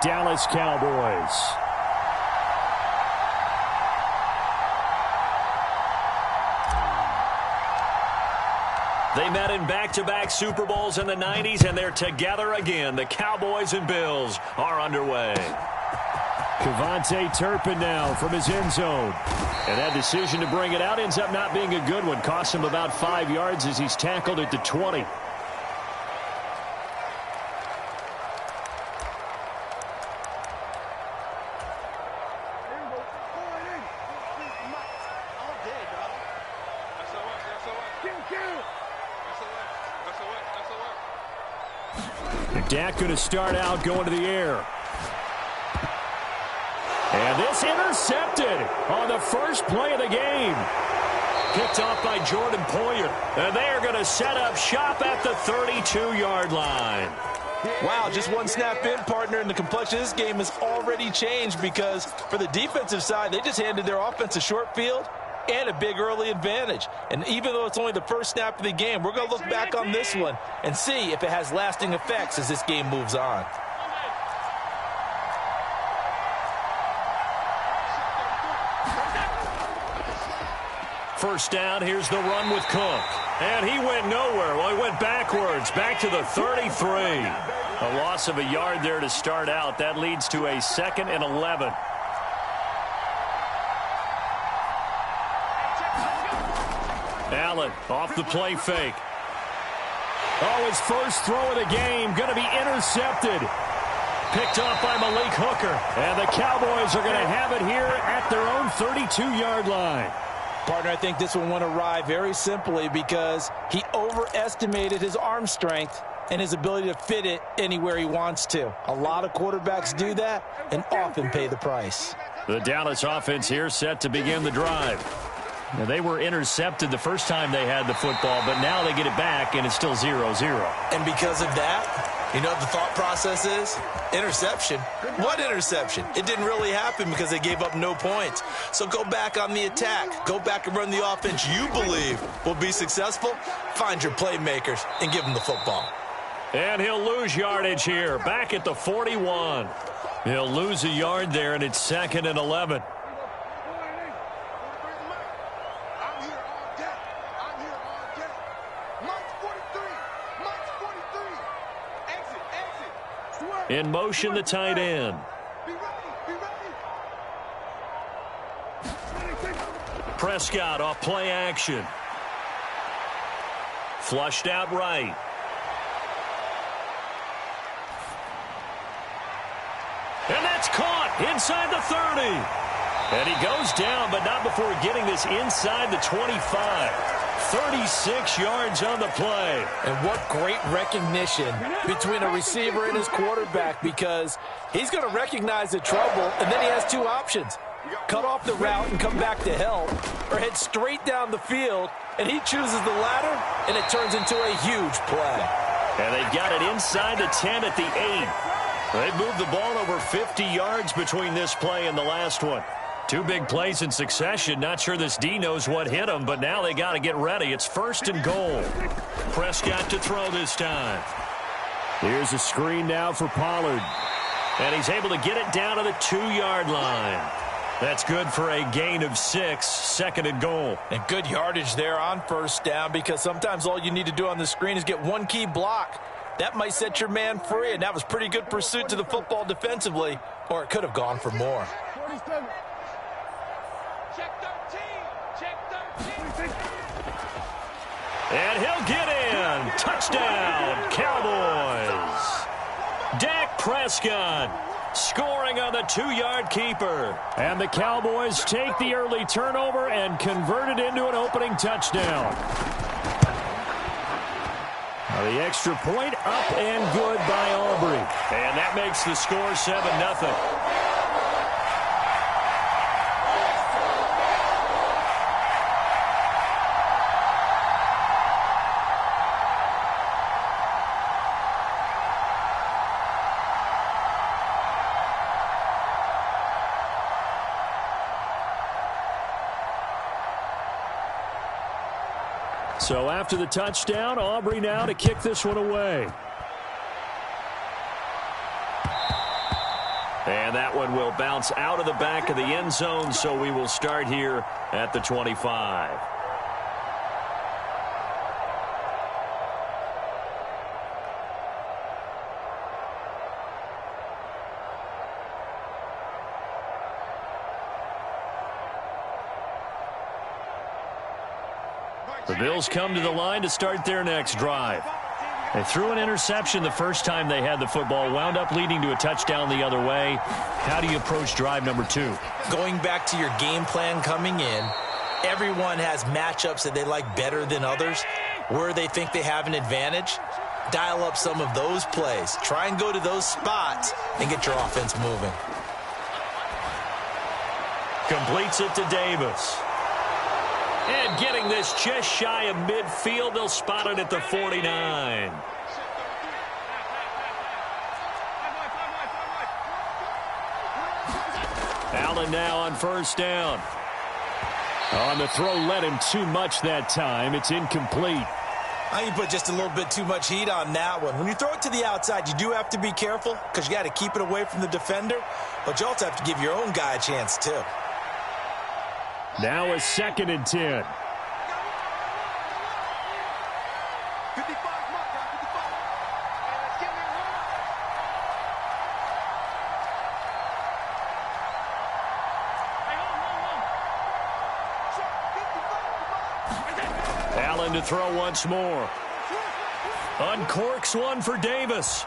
Dallas Cowboys. They met in back-to-back Super Bowls in the 90s, and they're together again. The Cowboys and Bills are underway. Kevontae Turpin now from his end zone. And that decision to bring it out ends up not being a good one. Cost him about 5 yards as he's tackled at the 20. Dak going to start out going to the air. And this intercepted on the first play of the game. Picked off by Jordan Poyer. And they are going to set up shop at the 32-yard line. Wow, just one snap in, partner, and the complexion of this game has already changed because for the defensive side, they just handed their offense a short field and a big early advantage. And even though it's only the first snap of the game, we're going to look back on this one and see if it has lasting effects as this game moves on. First down, here's the run with Cook. And he went nowhere. Well, he went backwards, back to the 33. A loss of a yard there to start out. That leads to a 2nd and 11. Allen off the play fake. Oh, his first throw of the game going to be intercepted. Picked off by Malik Hooker. And the Cowboys are going to have it here at their own 32-yard line. Partner, I think this one went awry very simply because he overestimated his arm strength and his ability to fit it anywhere he wants to. A lot of quarterbacks do that and often pay the price. The Dallas offense here set to begin the drive. Now, they were intercepted the first time they had the football, but now they get it back, and it's still 0-0. And because of that, you know what the thought process is? Interception. What interception? It didn't really happen because they gave up no points. So go back on the attack. Go back and run the offense you believe will be successful. Find your playmakers and give them the football. And he'll lose yardage here, back at the 41. He'll lose a yard there, and it's 2nd and 11. In motion, the tight end. Prescott off play action. Flushed out right. And that's caught inside the 30. And he goes down, but not before getting this inside the 25. 36 yards on the play. And what great recognition between a receiver and his quarterback, because he's going to recognize the trouble, and then he has two options. Cut off the route and come back to help, or head straight down the field, and he chooses the latter, and it turns into a huge play. And they've got it inside the 10 at the 8. They've moved the ball over 50 yards between this play and the last one. Two big plays in succession. Not sure this D knows what hit him, but now they got to get ready. It's 1st and goal. Prescott to throw this time. Here's a screen now for Pollard. And he's able to get it down to the 2-yard line. That's good for a gain of 6, 2nd and goal. And good yardage there on first down, because sometimes all you need to do on the screen is get one key block. That might set your man free, and that was pretty good pursuit to the football defensively, or it could have gone for more. And he'll get in. Touchdown, Cowboys. Dak Prescott scoring on the 2-yard keeper. And the Cowboys take the early turnover and convert it into an opening touchdown. Now the extra point up and good by Aubrey. And that makes the score 7-0. So after the touchdown, Aubrey now to kick this one away. And that one will bounce out of the back of the end zone, so we will start here at the 25. The Bills come to the line to start their next drive. They threw an interception the first time they had the football, wound up leading to a touchdown the other way. How do you approach drive number 2? Going back to your game plan coming in, everyone has matchups that they like better than others, where they think they have an advantage. Dial up some of those plays. Try and go to those spots and get your offense moving. Completes it to Davis. And getting this just shy of midfield, they'll spot it at the 49. Allen now on first down. On the throw, led him too much that time. It's incomplete. I think you put just a little bit too much heat on that one. When you throw it to the outside, you do have to be careful because you got to keep it away from the defender, but you also have to give your own guy a chance too. Now a 2nd and 10. Allen to throw once more. Uncorks one for Davis.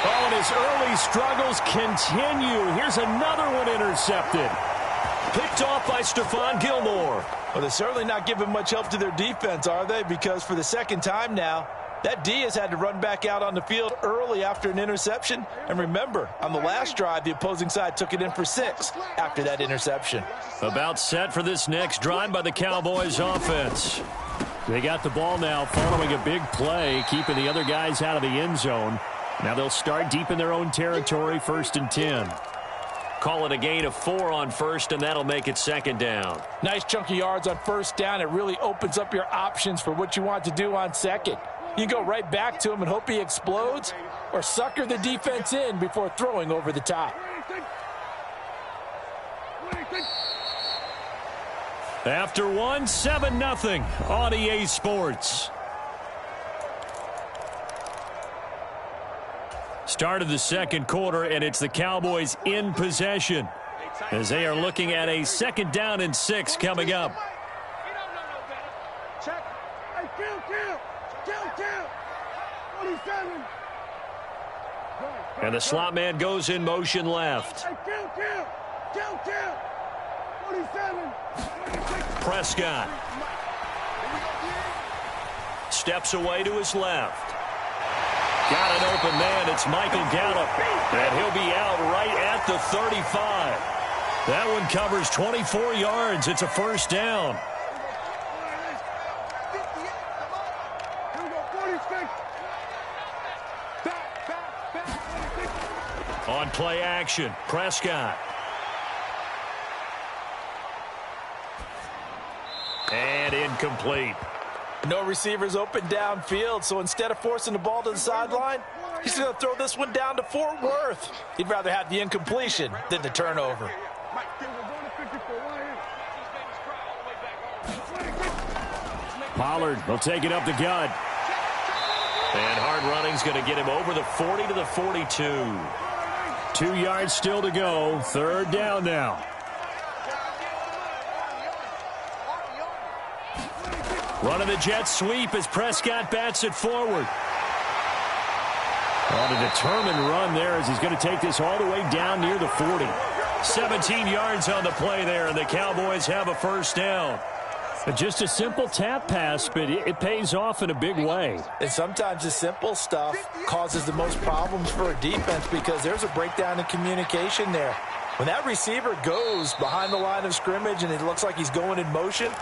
Oh, and his early struggles continue. Here's another one intercepted. Picked off by Stephon Gilmore. Well, they're certainly not giving much help to their defense, are they? Because for the second time now, that D has had to run back out on the field early after an interception. And remember, on the last drive, the opposing side took it in for 6 after that interception. About set for this next drive by the Cowboys offense. They got the ball now following a big play, keeping the other guys out of the end zone. Now they'll start deep in their own territory, 1st and 10. Call it a gain of 4 on first, and that'll make it 2nd down. Nice chunk of yards on first down. It really opens up your options for what you want to do on second. You can go right back to him and hope he explodes, or sucker the defense in before throwing over the top. After 1, 7-0 on EA Sports. Start of the second quarter, and it's the Cowboys in possession as they are looking at a 2nd down and 6 coming up. And the slot man goes in motion left. Prescott steps away to his left. Got an open man. It's Michael Gallup. And he'll be out right at the 35. That one covers 24 yards. It's a 1st down. On play action, Prescott. And incomplete. No receivers open downfield, so instead of forcing the ball to the sideline, he's going to throw this one down to Fort Worth. He'd rather have the incompletion than the turnover. Pollard will take it up the gut. And hard running's going to get him over the 40 to the 42. 2 yards still to go. 3rd down now. Running the jet sweep as Prescott bats it forward. On a determined run there as he's going to take this all the way down near the 40. 17 yards on the play there, and the Cowboys have a 1st down. Just a simple tap pass, but it pays off in a big way. And sometimes the simple stuff causes the most problems for a defense because there's a breakdown in communication there. When that receiver goes behind the line of scrimmage and it looks like he's going in motion,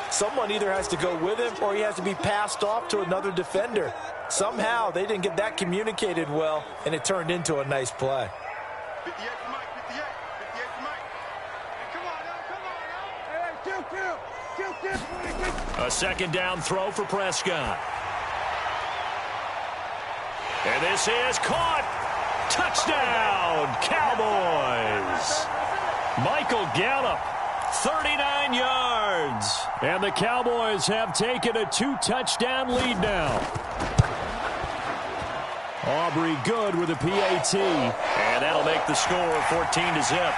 someone either has to go with him or he has to be passed off to another defender. Somehow they didn't get that communicated well, and it turned into a nice play. A 2nd down throw for Prescott. And this is caught. Touchdown, Cowboys. Michael Gallup, 39 yards. And the Cowboys have taken a 2-touchdown lead now. Aubrey good with a PAT. And that'll make the score 14-0.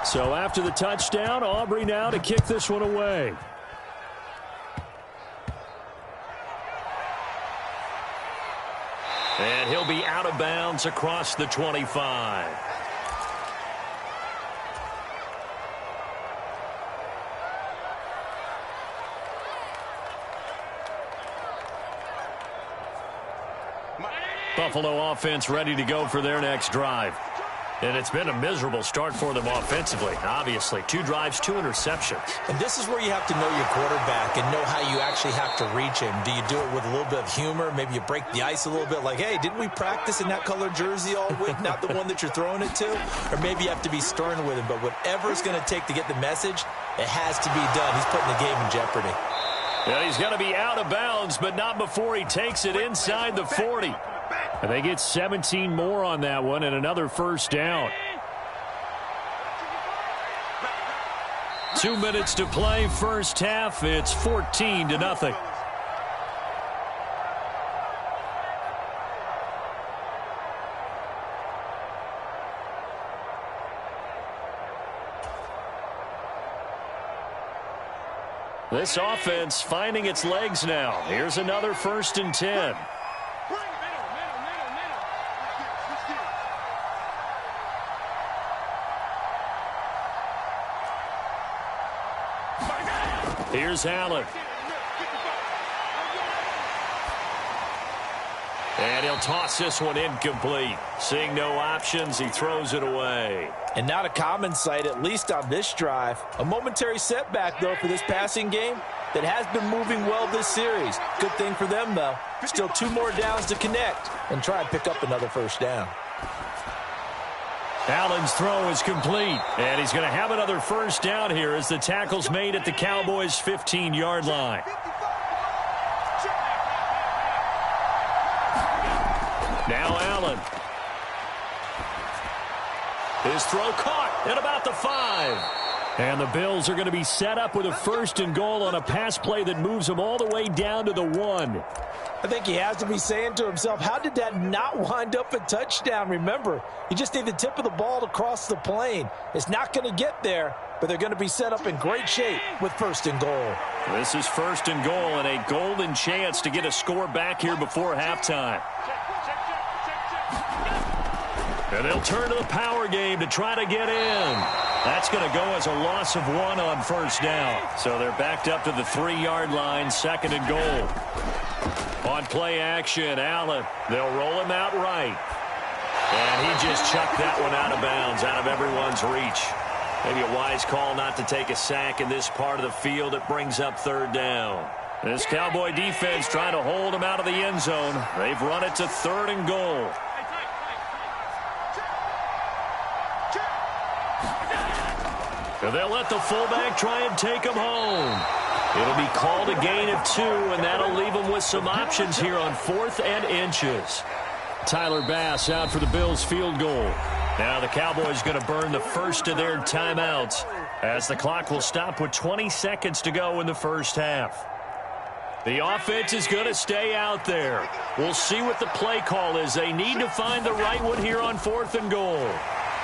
So after the touchdown, Aubrey now to kick this one away. And he'll be out of bounds across the 25. Buffalo offense ready to go for their next drive. And it's been a miserable start for them offensively, obviously. 2 drives, 2 interceptions. And this is where you have to know your quarterback and know how you actually have to reach him. Do you do it with a little bit of humor? Maybe you break the ice a little bit like, hey, didn't we practice in that color jersey all week? Not the one that you're throwing it to? Or maybe you have to be stern with him. But whatever it's going to take to get the message, it has to be done. He's putting the game in jeopardy. Yeah, he's going to be out of bounds, but not before he takes it inside the 40. And they get 17 more on that one and another first down. 2 minutes to play, first half. It's 14-0. This offense finding its legs now. Here's another 1st and 10. Here's Allen. And he'll toss this one incomplete. Seeing no options, he throws it away. And not a common sight, at least on this drive. A momentary setback, though, for this passing game that has been moving well this series. Good thing for them, though. Still 2 more downs to connect and try and pick up another first down. Allen's throw is complete, and he's going to have another first down here as the tackle's made at the Cowboys' 15-yard line. Now Allen. His throw caught at about the 5. And the Bills are going to be set up with a 1st and goal on a pass play that moves them all the way down to the 1. I think he has to be saying to himself, how did that not wind up a touchdown? Remember, you just need the tip of the ball to cross the plane. It's not going to get there, but they're going to be set up in great shape with 1st and goal. This is 1st and goal and a golden chance to get a score back here before halftime. And they'll turn to the power game to try to get in. That's going to go as a loss of 1 on 1st down. So they're backed up to the 3-yard line, 2nd and goal. On play action, Allen. They'll roll him out right. And he just chucked that one out of bounds, out of everyone's reach. Maybe a wise call not to take a sack in this part of the field. It brings up 3rd down. This Cowboy defense trying to hold him out of the end zone. They've run it to 3rd and goal. And they'll let the fullback try and take him home. It'll be called a gain of 2, and that'll leave them with some options here on 4th and inches. Tyler Bass out for the Bills field goal. Now the Cowboys going to burn the first of their timeouts as the clock will stop with 20 seconds to go in the first half. The offense is going to stay out there. We'll see what the play call is. They need to find the right one here on 4th and goal.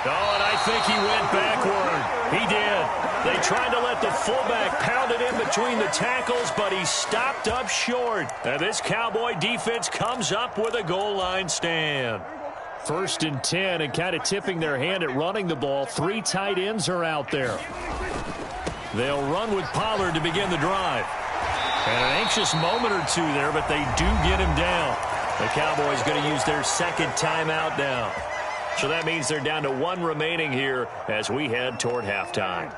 Oh, and I think he went backward. He did. They tried to let the fullback pound it in between the tackles, but he stopped up short. And this Cowboy defense comes up with a goal line stand. 1st and 10, and kind of tipping their hand at running the ball. 3 tight ends are out there. They'll run with Pollard to begin the drive. And an anxious moment or 2 there, but they do get him down. The Cowboys going to use their 2nd timeout now. So that means they're down to 1 remaining here as we head toward halftime.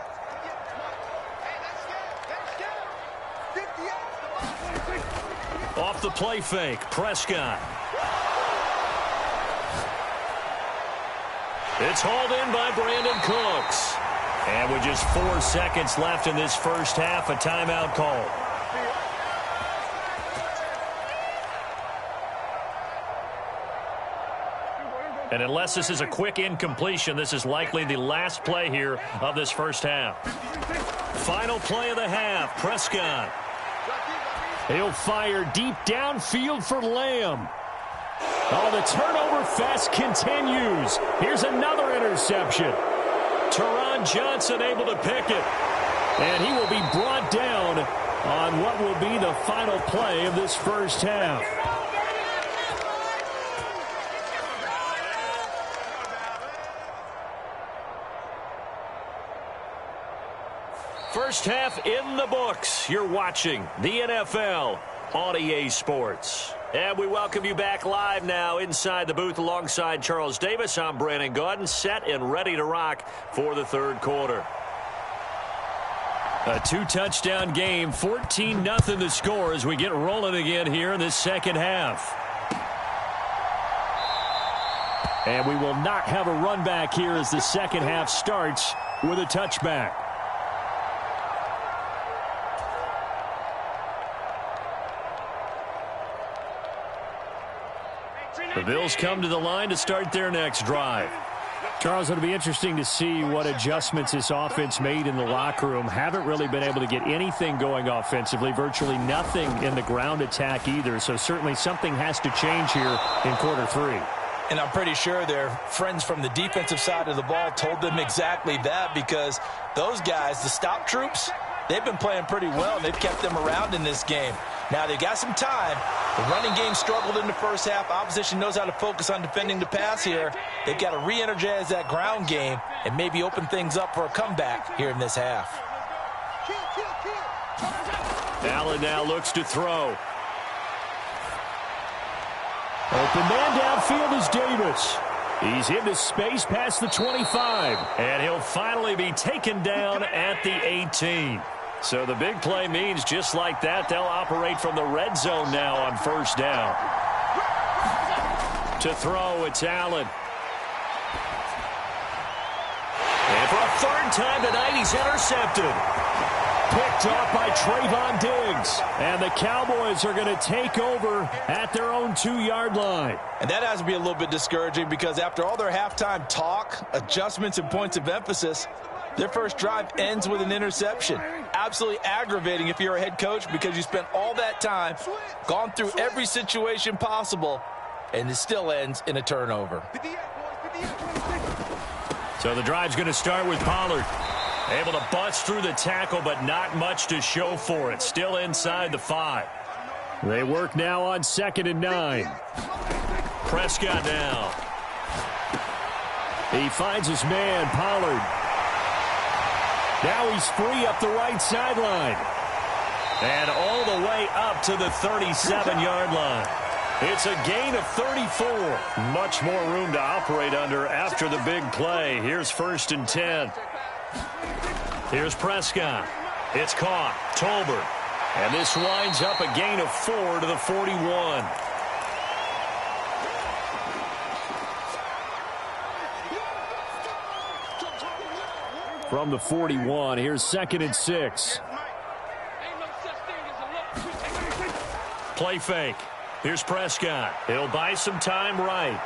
Off the play fake, Prescott. It's hauled in by Brandon Cooks. And with just 4 seconds left in this first half, a timeout call. And unless this is a quick incompletion, this is likely the last play here of this first half. Final play of the half, Prescott. He'll fire deep downfield for Lamb. Oh, the turnover fest continues. Here's another interception. Teron Johnson able to pick it. And he will be brought down on what will be the final play of this first half. First half in the books. You're watching the NFL on EA Sports. And we welcome you back live now inside the booth alongside Charles Davis. I'm Brandon Gaudin, set and ready to rock for the third quarter. A two-touchdown game, 14-0 the score as we get rolling again here in this second half. And we will not have a run back here as the second half starts with a touchback. The Bills come to the line to start their next drive. Charles, it'll be interesting to see what adjustments this offense made in the locker room. Haven't really been able to get anything going offensively, virtually nothing in the ground attack either. So certainly something has to change here in quarter three. And I'm pretty sure their friends from the defensive side of the ball told them exactly that, because those guys, the stop troops, they've been playing pretty well. They've kept them around in this game. Now, they got some time. The running game struggled in the first half. Opposition knows how to focus on defending the pass here. They've got to re-energize that ground game and maybe open things up for a comeback here in this half. Allen now looks to throw. Open man downfield is Davis. He's into space past the 25. And he'll finally be taken down at the 18. So the big play means just like that, they'll operate from the red zone now on first down. To throw, it's Allen. And for a third time tonight, he's intercepted. Picked off by Trayvon Diggs. And the Cowboys are going to take over at their own 2-yard line. And that has to be a little bit discouraging, because after all their halftime talk, adjustments, and points of emphasis, their first drive ends with an interception. Absolutely aggravating if you're a head coach, because you spent all that time, gone through every situation possible, and it still ends in a turnover. So the drive's going to start with Pollard. Able to bust through the tackle, but not much to show for it. Still inside the 5. They work now on 2nd and 9. Prescott now. He finds his man, Pollard. Now he's free up the right sideline. And all the way up to the 37-yard line. It's a gain of 34. Much more room to operate under after the big play. Here's 1st and 10. Here's Prescott. It's caught. Tolbert. And this winds up a gain of 4 to the 41. From the 41, here's 2nd and 6. Play fake. Here's Prescott. He'll buy some time right.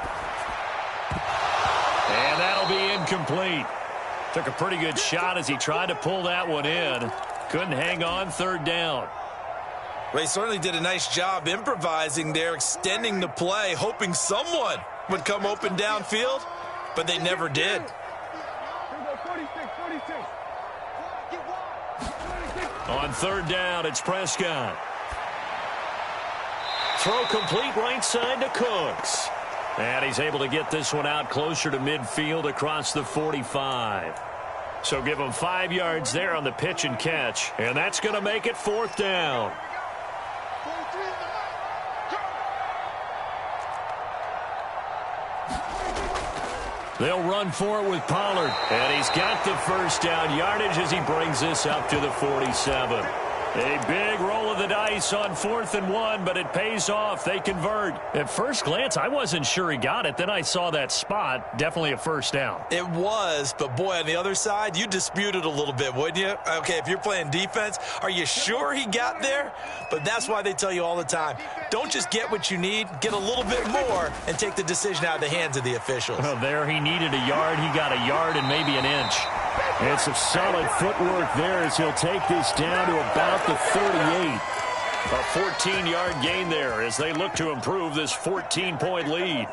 And that'll be incomplete. Took a pretty good shot as he tried to pull that one in. Couldn't hang on, 3rd down. Well, he certainly did a nice job improvising there, extending the play, hoping someone would come open downfield, but they never did. On 3rd down, it's Prescott. Throw complete right side to Cooks. And he's able to get this one out closer to midfield across the 45. So give him 5 yards there on the pitch and catch. And that's going to make it 4th down. They'll run for it with Pollard. And he's got the first down yardage as he brings this up to the 47. A big roll of the dice on 4th and 1, but it pays off. They convert. At first glance, I wasn't sure he got it. Then I saw that spot. Definitely a first down. It was, but boy, on the other side, you dispute it a little bit, wouldn't you? Okay, if you're playing defense, are you sure he got there? But that's why they tell you all the time, don't just get what you need, get a little bit more, and take the decision out of the hands of the officials. Well, there he needed a yard. He got a yard and maybe an inch. And some solid footwork there as he'll take this down to about the 38. A 14-yard gain there as they look to improve this 14-point lead.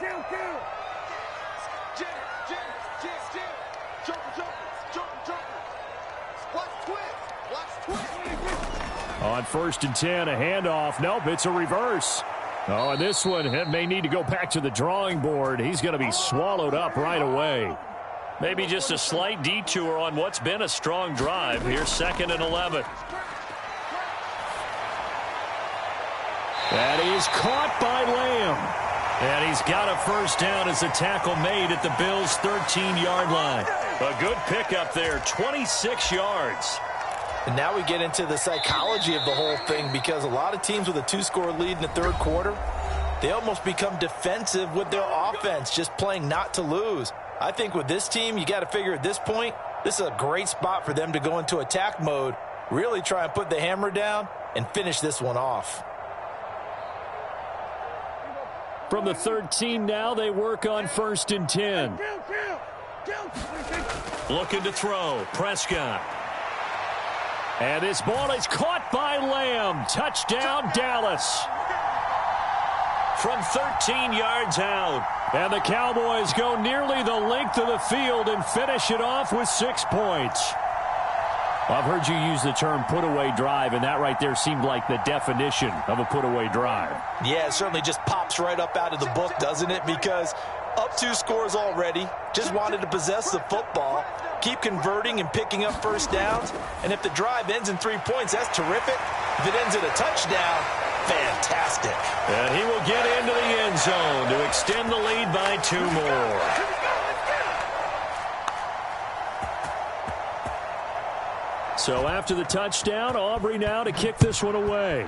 On 1st and 10, a handoff. Nope, it's a reverse. Oh, and this one may need to go back to the drawing board. He's going to be swallowed up right away. Maybe just a slight detour on what's been a strong drive. Here's 2nd and 11. That is caught by Lamb. And he's got a first down as a tackle made at the Bills' 13-yard line. A good pickup there, 26 yards. And now we get into the psychology of the whole thing, because a lot of teams with a 2-score lead in the third quarter, they almost become defensive with their offense, just playing not to lose. I think with this team, you got to figure at this point, this is a great spot for them to go into attack mode, really try and put the hammer down and finish this one off. From the 13 now, they work on 1st and 10. Looking to throw. Prescott. And this ball is caught by Lamb. Touchdown, Dallas. From 13 yards out. And the Cowboys go nearly the length of the field and finish it off with 6 points. I've heard you use the term put-away drive, and that right there seemed like the definition of a put-away drive. Yeah, it certainly just pops right up out of the book, doesn't it? Because up 2 scores already, just wanted to possess the football, keep converting and picking up first downs, and if the drive ends in 3 points, that's terrific. If it ends in a touchdown, fantastic. And he will get into the end zone to extend the lead by 2 more. So after the touchdown, Aubrey now to kick this one away.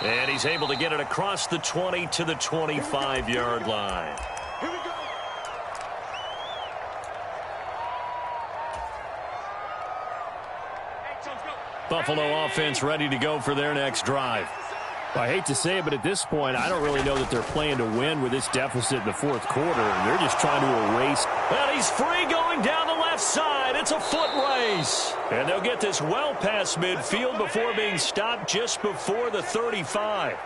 And he's able to get it across the 20 to the 25-yard line. Here we go. Buffalo offense ready to go for their next drive. I hate to say it, but at this point, I don't really know that they're playing to win with this deficit in the fourth quarter. They're just trying to erase. And he's free going down the left side. It's a foot race. And they'll get this well past midfield before being stopped just before the 35.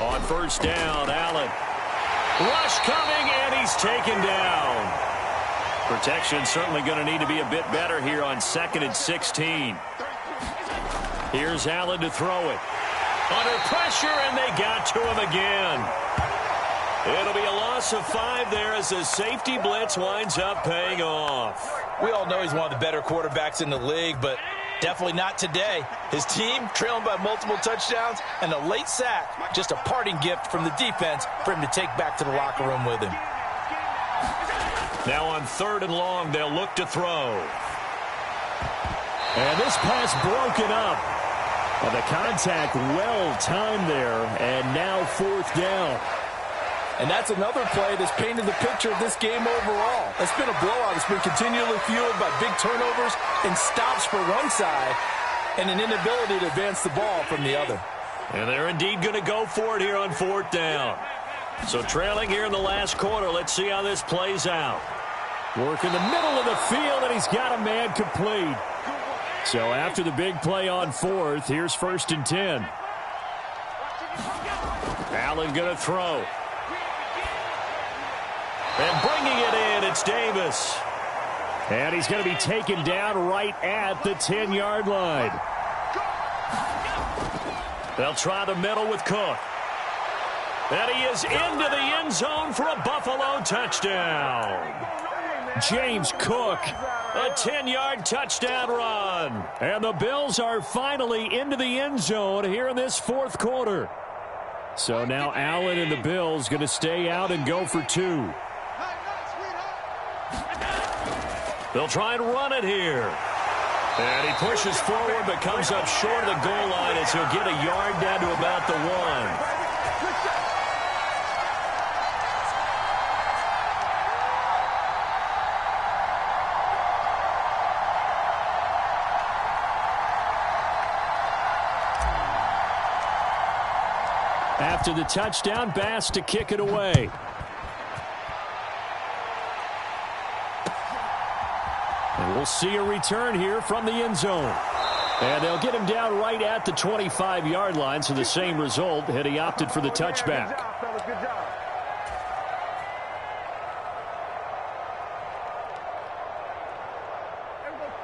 On first down, Allen. Rush coming, and he's taken down. Protection certainly going to need to be a bit better here on 2nd and 16. Here's Allen to throw it. Under pressure, and they got to him again. It'll be a loss of 5 there as the safety blitz winds up paying off. We all know he's one of the better quarterbacks in the league, but definitely not today. His team trailing by multiple touchdowns, and a late sack, just a parting gift from the defense for him to take back to the locker room with him. Now on 3rd and long, they'll look to throw. And this pass broken up. Well, the contact well-timed there, and now 4th down. And that's another play that's painted the picture of this game overall. It's been a blowout. It's been continually fueled by big turnovers and stops for one side and an inability to advance the ball from the other. And they're indeed going to go for it here on 4th down. So trailing here in the last quarter, let's see how this plays out. Work in the middle of the field, and he's got a man complete. So after the big play on 4th, here's 1st and 10. Allen going to throw. And bringing it in, it's Davis. And he's going to be taken down right at the 10-yard line. They'll try the middle with Cook. And he is into the end zone for a Buffalo touchdown. James Cook, a 10-yard touchdown run. And the Bills are finally into the end zone here in this 4th quarter. So now Allen and the Bills going to stay out and go for 2. They'll try and run it here. And he pushes forward but comes up short of the goal line as he'll get a yard down to about the 1. After the touchdown, Bass to kick it away. And we'll see a return here from the end zone. And they'll get him down right at the 25-yard line, so the same result had he opted for the touchback.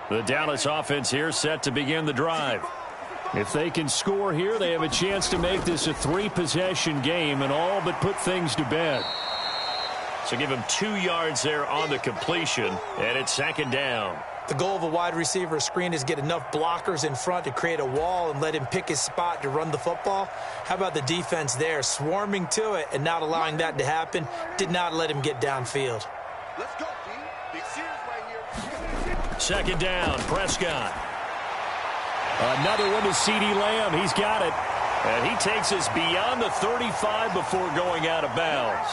The Dallas offense here set to begin the drive. If they can score here, they have a chance to make this a 3-possession game and all but put things to bed. So give him 2 yards there on the completion, and it's 2nd down. The goal of a wide receiver screen is get enough blockers in front to create a wall and let him pick his spot to run the football. How about the defense there, swarming to it and not allowing that to happen? Did not let him get downfield. Let's go, team. Big series right here. 2nd down, Prescott. Another one to C.D. Lamb. He's got it. And he takes us beyond the 35 before going out of bounds.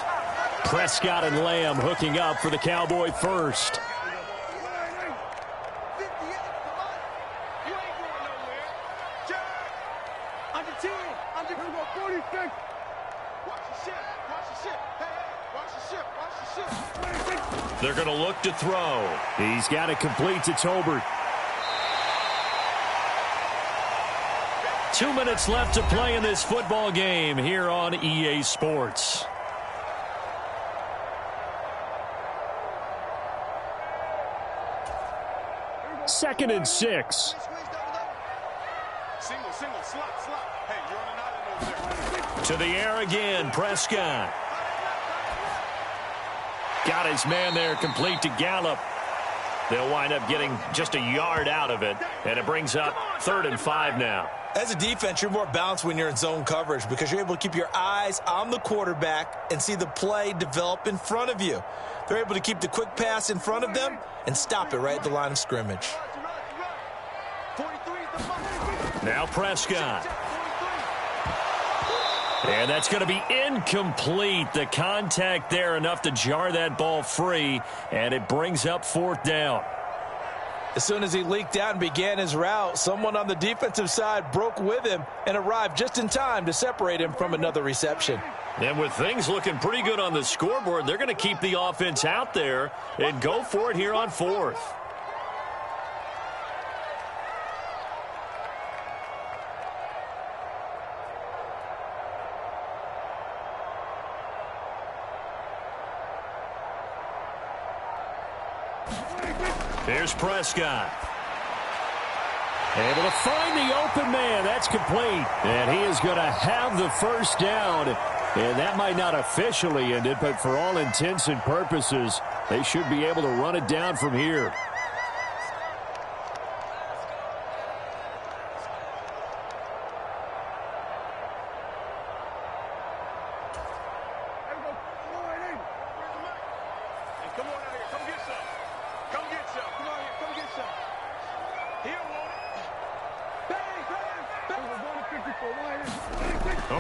Prescott and Lamb hooking up for the Cowboy first. They're going to look to throw. He's got it complete to Tolbert. 2 minutes left to play in this football game here on EA Sports. Second and 6. Single, slot. Hey, you're on an island over there. To the air again, Prescott. Got his man there, complete to Gallup. They'll wind up getting just a yard out of it, and it brings up 3rd and 5 now. As a defense, you're more balanced when you're in zone coverage because you're able to keep your eyes on the quarterback and see the play develop in front of you. They're able to keep the quick pass in front of them and stop it right at the line of scrimmage. Now Prescott. And that's going to be incomplete. The contact there enough to jar that ball free, and it brings up 4th down. As soon as he leaked out and began his route, someone on the defensive side broke with him and arrived just in time to separate him from another reception. And with things looking pretty good on the scoreboard, they're going to keep the offense out there and go for it here on 4th. Here's Prescott. Able to find the open man. That's complete. And he is going to have the 1st down. And that might not officially end it, but for all intents and purposes, they should be able to run it down from here.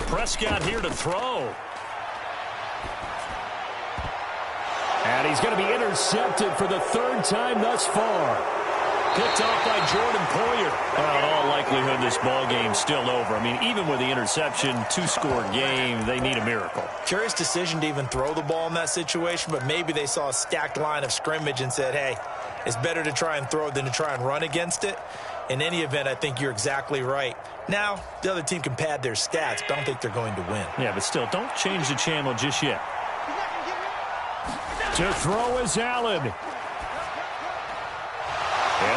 Prescott here to throw. And he's going to be intercepted for the 3rd time thus far. Picked off by Jordan Poyer. Well, in all likelihood, this ball game's still over. I mean, even with the interception, 2-score game, they need a miracle. Curious decision to even throw the ball in that situation, but maybe they saw a stacked line of scrimmage and said, hey, it's better to try and throw than to try and run against it. In any event, I think you're exactly right. Now, the other team can pad their stats, but I don't think they're going to win. Yeah, but still, don't change the channel just yet. To throw is Allen. And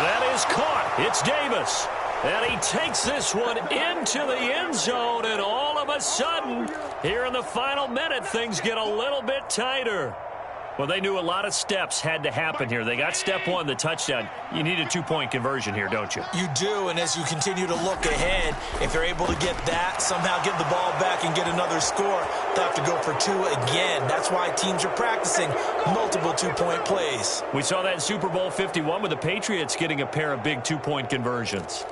that is caught. It's Davis. And he takes this one into the end zone, and all of a sudden, here in the final minute, things get a little bit tighter. Well, they knew a lot of steps had to happen here. They got step one, the touchdown. You need a two-point conversion here, don't you? You do, and as you continue to look ahead, if they're able to get that, somehow get the ball back and get another score, they'll have to go for two again. That's why teams are practicing multiple two-point plays. We saw that in Super Bowl 51 with the Patriots getting a pair of big two-point conversions.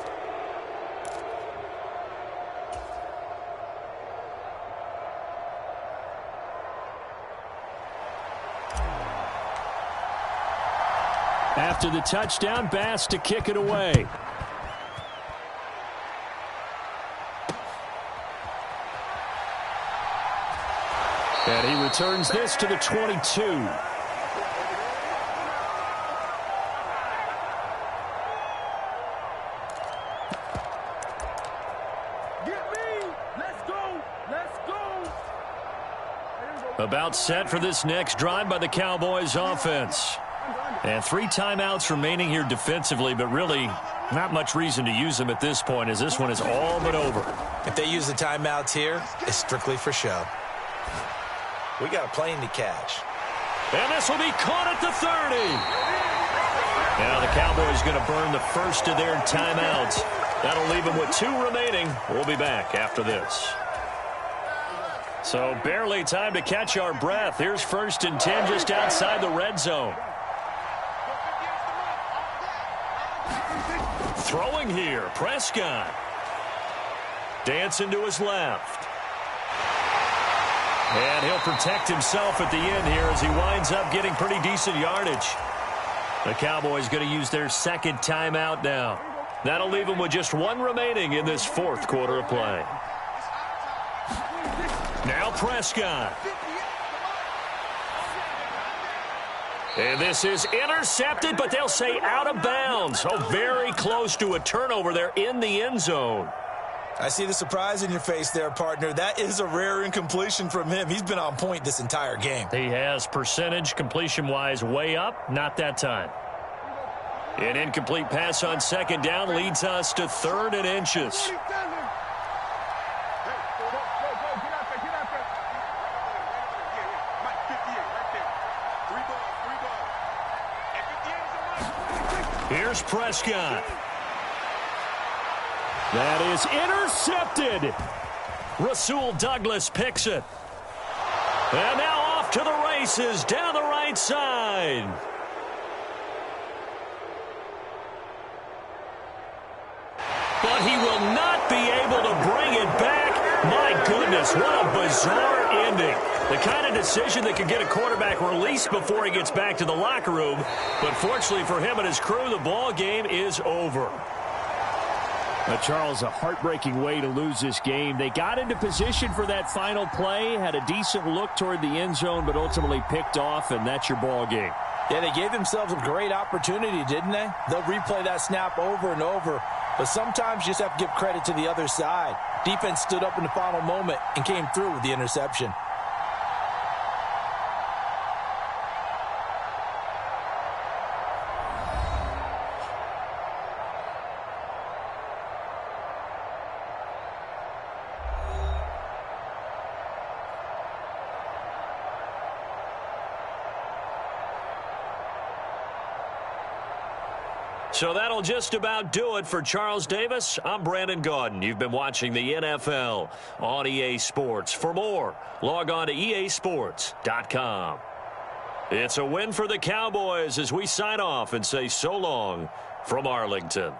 After the touchdown, Bass to kick it away. And he returns this to the 22. About set for this next drive by the Cowboys offense. And 3 timeouts remaining here defensively, but really not much reason to use them at this point as this one is all but over. If they use the timeouts here, it's strictly for show. We got a plane to catch. And this will be caught at the 30. Now the Cowboys going to burn the first of their timeouts. That'll leave them with 2 remaining. We'll be back after this. So barely time to catch our breath. Here's 1st and 10 just outside the red zone. Throwing here, Prescott. Dancing to his left. And he'll protect himself at the end here as he winds up getting pretty decent yardage. The Cowboys going to use their 2nd timeout now. That'll leave them with just 1 remaining in this 4th quarter of play. Now Prescott. And this is intercepted, but they'll say out of bounds. So very close to a turnover there in the end zone. I see the surprise in your face there, partner. That is a rare incompletion from him. He's been on point this entire game. He has percentage completion-wise way up, not that time. An incomplete pass on 2nd down leads us to 3rd and inches. Here's Prescott. That is intercepted. Rasul Douglas picks it. And now off to the races down the right side. But he will not be able to bring it back. My goodness, what a bizarre ending. The kind of decision that could get a quarterback released before he gets back to the locker room. But fortunately for him and his crew, the ball game is over. Charles, a heartbreaking way to lose this game. They got into position for that final play, had a decent look toward the end zone, but ultimately picked off, and that's your ball game. Yeah, they gave themselves a great opportunity, didn't they? They'll replay that snap over and over, but sometimes you just have to give credit to the other side. Defense stood up in the final moment and came through with the interception. So that'll just about do it for Charles Davis. I'm Brandon Gaudin. You've been watching the NFL on EA Sports. For more, log on to easports.com. It's a win for the Cowboys as we sign off and say so long from Arlington.